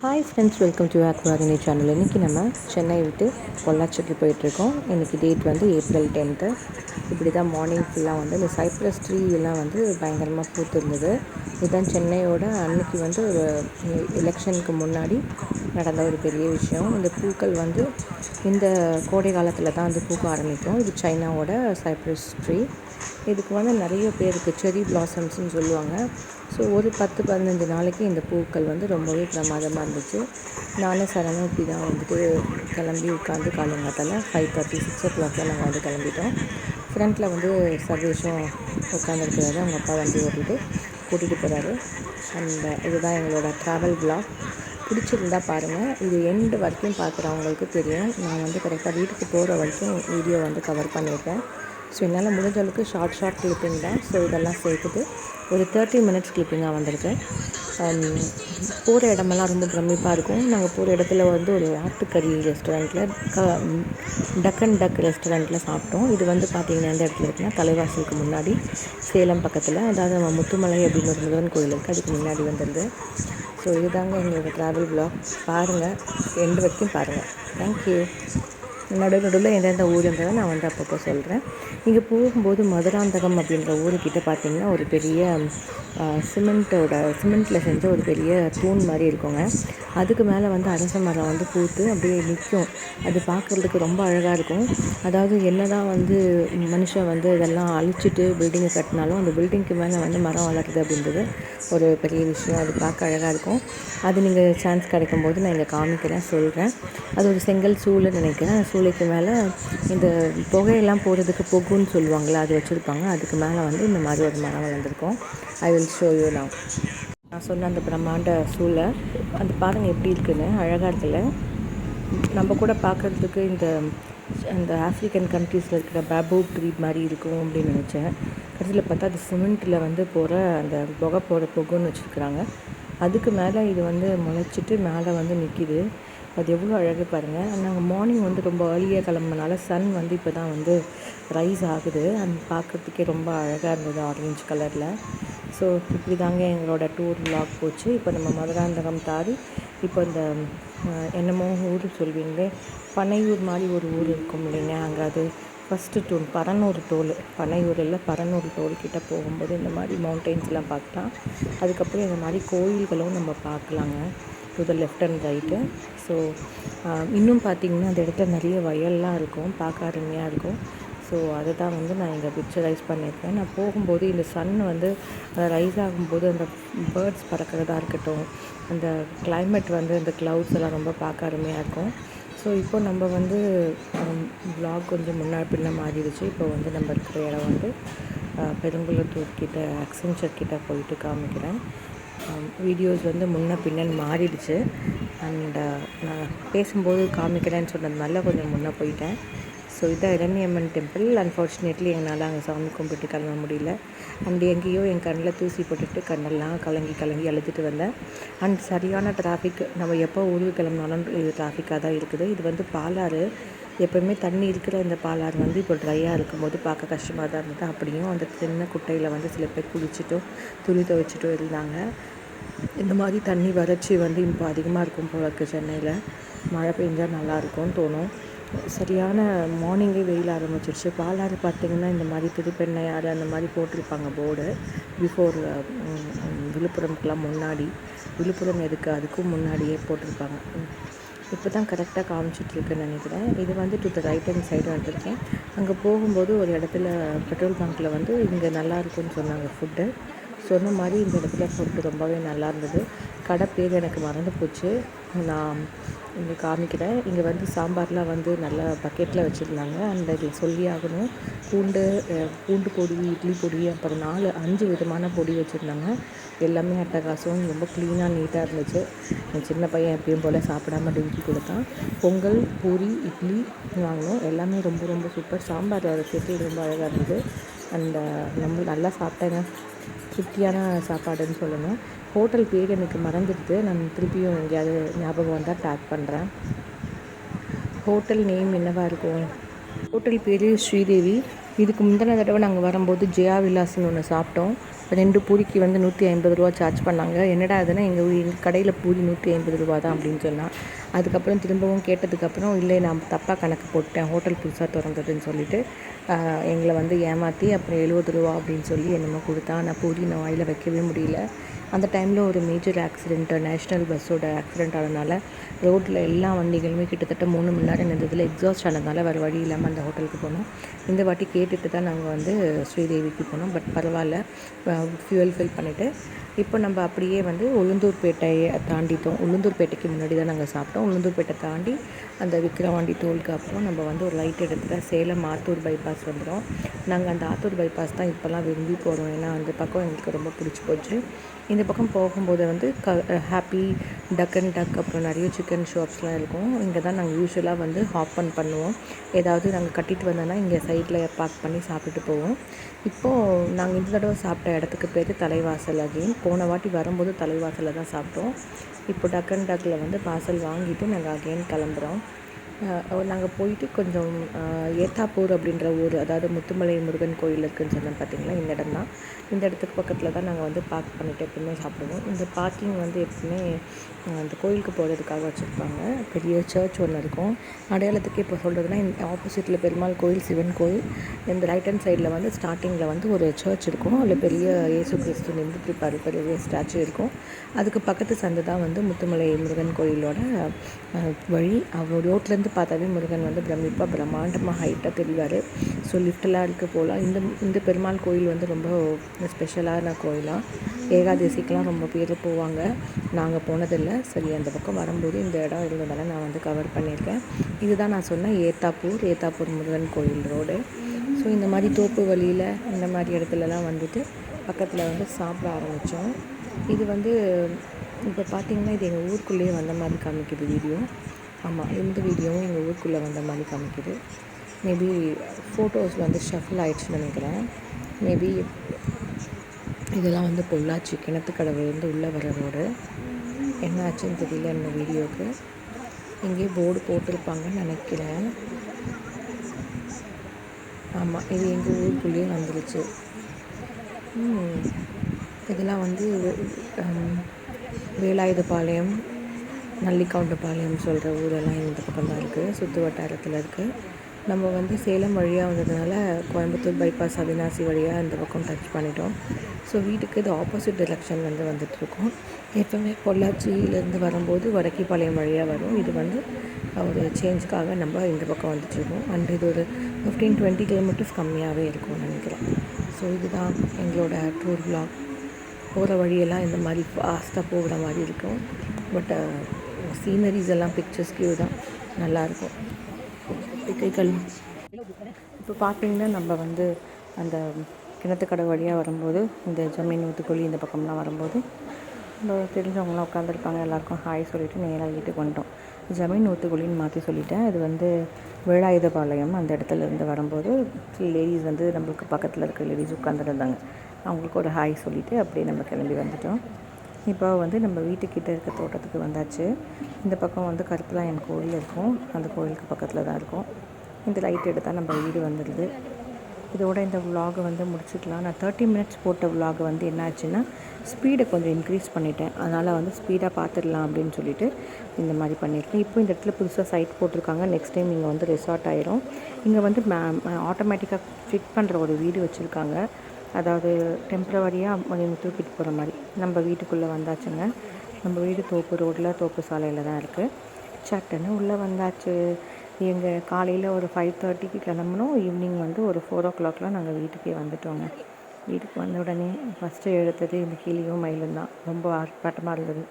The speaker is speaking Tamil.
ஹாய் ஃப்ரெண்ட்ஸ், வெல்கம் டு ஆக்வாரினி சேனல். இன்றைக்கி நம்ம சென்னை விட்டு பொள்ளாச்சிக்கு போயிட்டுருக்கோம். இன்றைக்கி டேட் வந்து ஏப்ரல் 10. இப்படி தான் மார்னிங் ஃபுல்லாக வந்து இந்த சைப்ரஸ் ட்ரீ எல்லாம் வந்து பயங்கரமாக பூத்துருந்தது. இதுதான் சென்னையோட அன்றைக்கி வந்து ஒரு எலெக்ஷனுக்கு முன்னாடி நடந்த ஒரு பெரிய விஷயம். இந்த பூக்கள் வந்து இந்த கோடை காலத்தில் தான் வந்து பூக்க ஆரம்பிக்கும். இது சைனாவோட சைப்ரஸ் ட்ரீ. இதுக்கு வந்து நிறைய பேருக்கு செரி பிளாசம்ஸ்ன்னு சொல்லுவாங்க. ஸோ ஒரு 10-15 நாளைக்கு இந்த பூக்கள் வந்து ரொம்பவே பிரமாதமாக இருந்துச்சு. நானும் சரணம் இப்படி தான் வந்துட்டு கிளம்பி உட்காந்து காலங்காத்தால் 5:30 6 o'clock நாங்கள் வந்து கிளம்பிட்டோம். ஃப்ரண்ட்டில் வந்து சர்வேஷும் உட்காந்துருக்கிறாரு. அவங்க அப்பா வண்டி ஓட்டிட்டு கூட்டிகிட்டு போகிறாரு. அண்ட் இதுதான் எங்களோட ட்ராவல் vlog. பிடிச்சிருந்தா பாருங்கள். இது எண்டு வரைக்கும் பார்க்குறவங்களுக்கு தெரியும். நான் வந்து கரெக்டாக வீட்டுக்கு போகிற வரைக்கும் வீடியோ வந்து கவர் பண்ணியிருக்கேன். ஸோ என்னால் முடிஞ்ச அளவுக்கு ஷார்ட் கிளிப்பிங் தான். ஸோ இதெல்லாம் சேர்த்துட்டு ஒரு 30 minutes கிளிப்பிங்காக வந்திருக்கேன். போகிற இடமெல்லாம் ரொம்ப பிரமிப்பாக இருக்கும். நாங்கள் போகிற இடத்துல வந்து ஒரு ஆட்டுக்கறி ரெஸ்டாரண்ட்டில் டக் ரெஸ்டாரண்ட்டில் சாப்பிட்டோம். இது வந்து பார்த்திங்கன்னா எந்த இடத்துல இருக்குன்னா தலைவாசலுக்கு முன்னாடி சேலம் பக்கத்தில், அதாவது நம்ம முத்துமலை அப்படின்னு ஒரு முருகன் கோயில் இருக்குது, அதுக்கு முன்னாடி வந்துடுது. ஸோ இதுதாங்க எங்களோட ட்ராவல் vlog. பாருங்கள், எண்டு வரைக்கும் பாருங்கள். தேங்க்யூ. நடுவில் எந்தெந்த ஊருன்றதை நான் வந்து அப்பப்போ சொல்கிறேன். இங்கே போகும்போது மதுராந்தகம் அப்படின்ற ஊருக்கிட்ட பார்த்திங்கன்னா ஒரு பெரிய சிமெண்ட்டில் செஞ்ச ஒரு பெரிய தூண் மாதிரி இருக்குங்க. அதுக்கு மேலே வந்து அரச மரம் வந்து பூத்து அப்படியே நிற்கும். அது பார்க்குறதுக்கு ரொம்ப அழகாக இருக்கும். அதாவது என்ன தான் வந்து மனுஷன் வந்து இதெல்லாம் அழிச்சிட்டு பில்டிங்கை கட்டினாலும் அந்த பில்டிங்க்கு மேலே வந்து மரம் வளருது அப்படின்றது ஒரு பெரிய விஷயம். அது பார்க்க அழகாக இருக்கும். அது நீங்கள் சான்ஸ் கிடைக்கும்போது நான் இங்கே காமிக்கிறேன், சொல்கிறேன். அது ஒரு செங்கல் சூளைன்னு நினைக்கிறேன். சூளைக்கு மேலே இந்த புகையெல்லாம் போடுறதுக்கு பொகுன்னு சொல்லுவாங்களே, அது வச்சுருப்பாங்க. அதுக்கு மேலே வந்து இந்த மாதிரி ஒரு மரம் வளர்ந்துருக்கும். I will show you now. நான் சொன்ன அந்த பிரம்மாண்ட சூளை அது பாருங்கள் எப்படி இருக்குன்னு, அழகாக இருக்குல்ல. நம்ம கூட பார்க்குறதுக்கு இந்த ஆஃப்ரிக்கன் கண்ட்ரீஸில் இருக்கிற பேம்பூ ட்ரீ மாதிரி இருக்கும் அப்படின்னு நினச்சேன். கடைசியில் பார்த்தா அது சிமெண்ட்டில் வந்து போகிற அந்த புகை போகிற பொகுன்னு வச்சுருக்குறாங்க. அதுக்கு மேலே இது வந்து முளைச்சிட்டு மேலே வந்து நிற்கிது. அது எவ்வளோ அழகு பாருங்கள். நாங்கள் மார்னிங் வந்து ரொம்ப ஏர்லியாக கிளம்புனால சன் வந்து இப்போ தான் வந்து ரைஸ் ஆகுது. அது பார்க்குறதுக்கே ரொம்ப அழகாக இருந்தது, ஆரஞ்சு கலரில். ஸோ இப்படி தாங்க எங்களோட டூர் vlog போச்சு. இப்போ நம்ம மதுராந்தகம் தாரி இப்போ இந்த என்னமோ ஊர் சொல்வீங்களே, பனையூர் மாதிரி ஒரு ஊர் இருக்கும் இல்லைங்க, அங்கே அது first toll Paranur toll, Panaiyur இல்லை பரனூர் டோல்கிட்ட போகும்போது இந்த மாதிரி மவுண்டெயின்ஸ்லாம் பார்க்கலாம். அதுக்கப்புறம் இந்த மாதிரி கோயில்களும் நம்ம பார்க்கலாங்க, to the left and right. So இன்னும் பார்த்திங்கன்னா அந்த இடத்துல நிறைய வயல்லாம் இருக்கும், பார்க்க அருமையாக இருக்கும். ஸோ அதை தான் வந்து நான் இங்கே பிக்சரைஸ் பண்ணியிருக்கேன். நான் போகும்போது இந்த சன் வந்து ரைஸ் ஆகும்போது அந்த பேர்ட்ஸ் பறக்கிறதா இருக்கட்டும், அந்த கிளைமேட் வந்து அந்த க்ளவுட்ஸ் எல்லாம் ரொம்ப பார்க்க அருமையாக இருக்கும். ஸோ இப்போ நம்ம வந்து vlog கொஞ்சம் முன்னாடி பின்ன மாறிடுச்சு. இப்போ வந்து நம்ம இருக்கிற இடம் வந்து பெருங்குளத்தூர் கிட்ட அக்சென்ச்சர் கிட்ட போயிட்டு காமிக்கிறேன். வீடியோஸ் வந்து முன்ன பின்னன்னு மாறிடுச்சு. அண்ட் நான் பேசும்போது காமிக்கிறேன்னு சொன்னதுனால கொஞ்சம் முன்னே போயிட்டேன். ஸோ இதான் இரணியம்மன் டெம்பிள். அன்ஃபார்ச்சுனேட்லி என்னால் அங்கே சாமி கும்பிட்டு கிளம்ப முடியல. அண்ட் எங்கேயோ என் கண்ணில் தூசி போட்டுட்டு கண்ணெல்லாம் கலங்கி அழுதுட்டு வந்தேன். அண்ட் சரியான டிராஃபிக். நம்ம எப்போ ஊருக்கு கிளம்பினாலும் இது டிராஃபிக்காக தான் இருக்குது. இது வந்து பாலாறு. எப்போவுமே தண்ணி இருக்கிற இந்த பாலாறு வந்து இப்போ ட்ரையாக இருக்கும்போது பார்க்க கஷ்டமாக தான் இருந்தது. அப்படியும் அந்த சின்ன குட்டையில் வந்து சில பேர் குளிச்சுட்டும் துணி துவைச்சிட்டும் இருந்தாங்க. இந்த மாதிரி தண்ணி வறட்சி வந்து இப்போ அதிகமாக இருக்கும் போல இருக்குது சென்னையில். மழை பெஞ்சால் நல்லாயிருக்கும்னு தோணும். சரியான மார்னிங்கே வெயில் ஆரம்பிச்சிருச்சு. பாலாறு பார்த்திங்கன்னா இந்த மாதிரி திருப்பெண்ணையாறு அந்த மாதிரி போட்டிருப்பாங்க போர்டு. பிஃபோர் விழுப்புரம்க்கெலாம் முன்னாடி, விழுப்புரம் எதுக்கு அதுக்கும் முன்னாடியே போட்டிருப்பாங்க. இப்போ தான் கரெக்டாக காமிச்சிட்ருக்குன்னு நினைக்கிறேன். இது வந்து to the right hand side வந்துருக்கேன். அங்கே போகும்போது ஒரு இடத்துல பெட்ரோல் பங்க்கில் வந்து இங்கே நல்லா இருக்குன்னு சொன்னாங்க ஃபுட்டு. சொன்ன மாதிரி இந்த இடத்துல ஃபுட்டு ரொம்பவே நல்லா இருந்தது. கடை பேர் எனக்கு மறந்து போச்சு, நான் இங்கே காமிக்கிறேன். இங்கே வந்து சாம்பார்லாம் வந்து நல்லா பக்கெட்டில் வச்சுருந்தாங்க. அந்த இதில் சொல்லி ஆகணும், பூண்டு பொடி, இட்லி பொடி, அப்புறம் 4-5 விதமான பொடி வச்சுருந்தாங்க. எல்லாமே அட்டகாசம், ரொம்ப க்ளீனாக நீட்டாக இருந்துச்சு. என் சின்ன பையன் எப்பயும் போல் சாப்பிடாம டிங்கி கொடுத்தான். பொங்கல், பூரி, இட்லி வாங்கினோம். எல்லாமே ரொம்ப ரொம்ப சூப்பர். சாம்பார் அதை சேர்த்து ரொம்ப அழகாக இருந்தது. அண்ட் நம்ம நல்லா சாப்பிட்டேங்க. திருப்தியான சாப்பாடுன்னு சொல்லணும். ஹோட்டல் பேர் எனக்கு மறந்துடுது, நான் திருப்பியும் எங்கேயாவது ஞாபகம் வந்தால் டேக் பண்ணுறேன். ஹோட்டல் நேம் என்னவாக இருக்கும்? ஹோட்டல் பேர் ஸ்ரீதேவி. இதுக்கு முந்தின தடவை நாங்கள் வரும்போது ஜெயா விலாஸ்ன்னு ஒன்று சாப்பிட்டோம். 2 பூரிக்கு வந்து 150 ரூபா சார்ஜ் பண்ணாங்க. என்னடா அதுன்னா எங்கள் கடையில் பூரி 150 ரூபா தான் அப்படின்னு சொன்னான். அதுக்கப்புறம் திரும்பவும் கேட்டதுக்கப்புறம் இல்லை நான் தப்பாக கணக்கு போட்டேன், ஹோட்டல் புதுசாக திறந்ததுன்னு சொல்லிட்டு எங்களை வந்து ஏமாற்றி அப்புறம் 70 ரூபா அப்படின்னு சொல்லி என்னமோ கொடுத்தான். ஆனால் பூரி நான் வாயில் வைக்கவே முடியல. அந்த டைமில் ஒரு மேஜர் ஆக்சிடெண்ட்டு, நேஷ்னல் பஸ்ஸோட ஆக்சிடெண்ட் ஆனதுனால ரோட்டில் எல்லா வண்டிகளுமே கிட்டத்தட்ட 3 மணி நேரம் நின்றதில் எக்ஸாஸ்ட் ஆனதுனால வேறு வழி இல்லாமல் அந்த ஹோட்டலுக்கு போனோம். இந்த வாட்டி கேட்டுட்டு தான் நாங்கள் வந்து ஸ்ரீதேவிக்கு போனோம். பட் பரவாயில்ல, ஃபியூவல் ஃபில் பண்ணிவிட்டு இப்போ நம்ம அப்படியே வந்து உளுந்தூர்பேட்டையை தாண்டிட்டோம். உளுந்தூர்பேட்டைக்கு முன்னாடி தான் நாங்கள் சாப்பிட்டோம். உளுந்தூர்பேட்டை தாண்டி அந்த விக்கிரவாண்டி டோலுக்கு அப்புறம் நம்ம வந்து ஒரு ரைட் எடுத்துகிட்டு சேலம் ஆத்தூர் பைபாஸ் வந்துடும். நாங்கள் அந்த ஆத்தூர் பைபாஸ் தான் இப்போல்லாம் விரும்பி போகிறோம். ஏன்னா அந்த பக்கம் எங்களுக்கு ரொம்ப பிடிச்சி போச்சு. இந்த பக்கம் போகும்போது வந்து ஹாப்பி டக் அண்ட் டக் அப்புறம் நிறைய சிக்கன் ஷாப்ஸ்லாம் இருக்கும். இங்கே தான் நாங்கள் யூஸ்வலாக வந்து ஹாப் பண்ணுவோம். ஏதாவது நாங்கள் கட்டிட்டு வந்தோன்னா இங்கே சைடில் பார்க் பண்ணி சாப்பிட்டுட்டு போவோம். இப்போது நாங்கள் இந்த தடவை சாப்பிட்ட இடத்துக்கு பேர் தலைவாசல். அகைன் போன வாட்டி வரும்போது தலைவாசலில் தான் சாப்பிட்டோம். இப்போ டக் அண்ட் டக்கில் வந்து பார்சல் வாங்கிட்டு நாங்கள் அகைன் கிளம்புறோம். நாங்கள் போயிட்டு கொஞ்சம் ஏத்தாப்பூர் அப்படின்ற ஊர், அதாவது முத்துமலை முருகன் கோயில் இருக்குதுன்னு சொன்னேன் பார்த்தீங்களா, இந்த இடம் தான். இந்த இடத்துக்கு பக்கத்தில் தான் நாங்கள் வந்து பார்க் பண்ணிவிட்டு எப்பவுமே சாப்பிடுவோம். இந்த பார்க்கிங் வந்து எப்பவுமே அந்த கோயிலுக்கு போகிறதுக்காக வச்சுருப்பாங்க. பெரிய சர்ச் ஒன்று இருக்கும். அடையாளத்துக்கு இப்போ சொல்கிறதுனா இந்த ஆப்போசிட்டில் பெருமாள் கோயில், சிவன் கோயில், இந்த ரைட் ஹேண்ட் சைடில் வந்து ஸ்டார்டிங்கில் வந்து ஒரு சர்ச் இருக்கும். அதில் பெரிய இயேசு கிறிஸ்து நின்றுட்டுருப்பார், பெரிய ஸ்டாச்சு இருக்கும். அதுக்கு பக்கத்து சந்து தான் வந்து முத்துமலை முருகன் கோயிலோட வழி. அவர் ரோட்லேருந்து பார்த்தாவே முருகன் வந்து பிரம்மாண்டமாக ஹைட்டாக தெரிவார். ஸோ லிஃப்டெல்லாம் இருக்குது போகலாம். இந்த பெருமாள் கோயில் வந்து ரொம்ப ஸ்பெஷலான கோயிலாக, ஏகாதசிக்கெலாம் ரொம்ப பேர் போவாங்க. நாங்கள் போனதில்லை. சரி, அந்த பக்கம் வரும்போது இந்த இடம் இருந்ததால் நான் வந்து கவர் பண்ணியிருக்கேன். இதுதான் நான் சொன்னேன் ஏத்தாப்பூர் முருகன் கோயில் ரோடு. ஸோ இந்த மாதிரி தோப்பு வழியில் இந்த மாதிரி இடத்துலலாம் வந்துட்டு பக்கத்தில் வந்து சாப்பிட ஆரம்பித்தோம். இது வந்து இப்போ பார்த்திங்கன்னா இது எங்கள் ஊருக்குள்ளேயே வந்த மாதிரி காமிக்குது வீடியோ. ஆமாம், இந்த வீடியோவும் எங்கள் ஊருக்குள்ளே வந்த மாதிரி காமிக்குது. மேபி ஃபோட்டோஸ் வந்து ஷஃபில் ஆகிடுச்சுன்னு நினைக்கிறேன். மேபி இதெல்லாம் வந்து பொள்ளாச்சி கிணத்துக்கடவுலேருந்து உள்ளே வர ரோடு. என்ன ஆச்சுன்னு தெரியல இந்த வீடியோவுக்கு. எங்கேயோ போர்டு போட்டிருப்பாங்கன்னு நினைக்கிறேன். ஆமாம், இது எங்கள் ஊருக்குள்ளேயே வந்துருச்சு. இதெல்லாம் வந்து வேலாயுதபாளையம், நல்லிக்கவுண்டபாளையம் சொல்கிற ஊரெல்லாம் இந்த பக்கம் தான் இருக்குது, சுற்று வட்டாரத்தில் இருக்குது. நம்ம வந்து சேலம் வழியாக வந்ததுனால கோயம்புத்தூர் பைபாஸ், அவினாசி வழியாக இந்த பக்கம் டச் பண்ணிட்டோம். ஸோ வீட்டுக்கு இது ஆப்போசிட் டிரெக்ஷன் வந்து வந்துட்டுருக்கோம். எப்போவுமே பொள்ளாச்சியிலேருந்து வரும்போது வடக்கிப்பாளையம் வழியாக வரும். இது வந்து ஒரு சேஞ்சுக்காக நம்ம இந்த பக்கம் வந்துட்டுருக்கோம். அண்ட் இது ஒரு 15-20 கிலோமீட்டர்ஸ் கம்மியாகவே இருக்கும்னு நினைக்கிறேன். ஸோ இதுதான் எங்களோட டூர் vlog. போகிற வழியெல்லாம் இந்த மாதிரி ஃபாஸ்ட்டாக போகிற மாதிரி இருக்கும். பட் சீனரிஸ் எல்லாம் பிக்சர்ஸ் கியூ தான் நல்லாயிருக்கும். இப்போ பார்த்தீங்கன்னா நம்ம வந்து அந்த கிணத்துக்கடை வழியாக வரும்போது இந்த ஜமீன் ஊத்துக்குழி இந்த பக்கம்லாம் வரும்போது நம்ம தெரிஞ்சவங்களாம் உட்காந்துருப்பாங்க. எல்லாேருக்கும் ஹாய் சொல்லிவிட்டு நேராக வீட்டுக்கு வந்துட்டோம். ஜமீன் ஊத்துக்குழின்னு மாற்றி சொல்லிட்டேன். இது வந்து வேலாயுதபாளையம். அந்த இடத்துல இருந்து வரும்போது லேடிஸ் வந்து நம்மளுக்கு பக்கத்தில் இருக்கிற லேடிஸ் உட்காந்துருந்தாங்க. அவங்களுக்கு ஒரு ஹாய் சொல்லிவிட்டு அப்படியே நம்ம கிளம்பி வந்துட்டோம். இப்போ வந்து நம்ம வீட்டுக்கிட்ட இருக்க தோட்டத்துக்கு வந்தாச்சு. இந்த பக்கம் வந்து கருப்பலாயன் கோயில் இருக்கும். அந்த கோயிலுக்கு பக்கத்தில் தான் இருக்கும். இந்த லைட் எடுத்தால் நம்ம வீடு வந்துடுது. இதோட இந்த விலாகை வந்து முடிச்சுக்கலாம். நான் 30 மினிட்ஸ் போட்ட விலாகை வந்து என்ன ஆச்சுன்னா ஸ்பீடை கொஞ்சம் இன்க்ரீஸ் பண்ணிட்டேன். அதனால் வந்து ஸ்பீடாக பார்த்துடலாம் அப்படின்னு சொல்லிட்டு இந்த மாதிரி பண்ணியிருக்கேன். இப்போ இந்த இடத்துல புதுசாக சைட் போட்டிருக்காங்க. நெக்ஸ்ட் டைம் இங்கே வந்து ரெசார்ட் ஆயிரும். இங்கே வந்து ஆட்டோமேட்டிக்காக ஃபிட் பண்ணுற ஒரு வீடு வச்சுருக்காங்க. அதாவது டெம்ப்ரவரியாக கொஞ்சம் தூக்கிட்டு போகிற மாதிரி. நம்ம வீட்டுக்குள்ளே வந்தாச்சுங்க. நம்ம வீடு தோப்பு ரோட்டில், தோப்பு சாலையில் தான் இருக்குது. சட்டுன்னு உள்ளே வந்தாச்சு. எங்கள் காலையில் ஒரு 5:30க்கு கிளம்புனோம். ஈவினிங் வந்து ஒரு 4 o'clockலாம் நாங்கள் வீட்டுக்கே வந்துட்டோங்க. வீட்டுக்கு வந்த உடனே ஃபஸ்ட்டு எடுத்தது இந்த கிளியும் மயிலும் தான். ரொம்ப ஆர்ப்பாட்டமாக இருந்தது.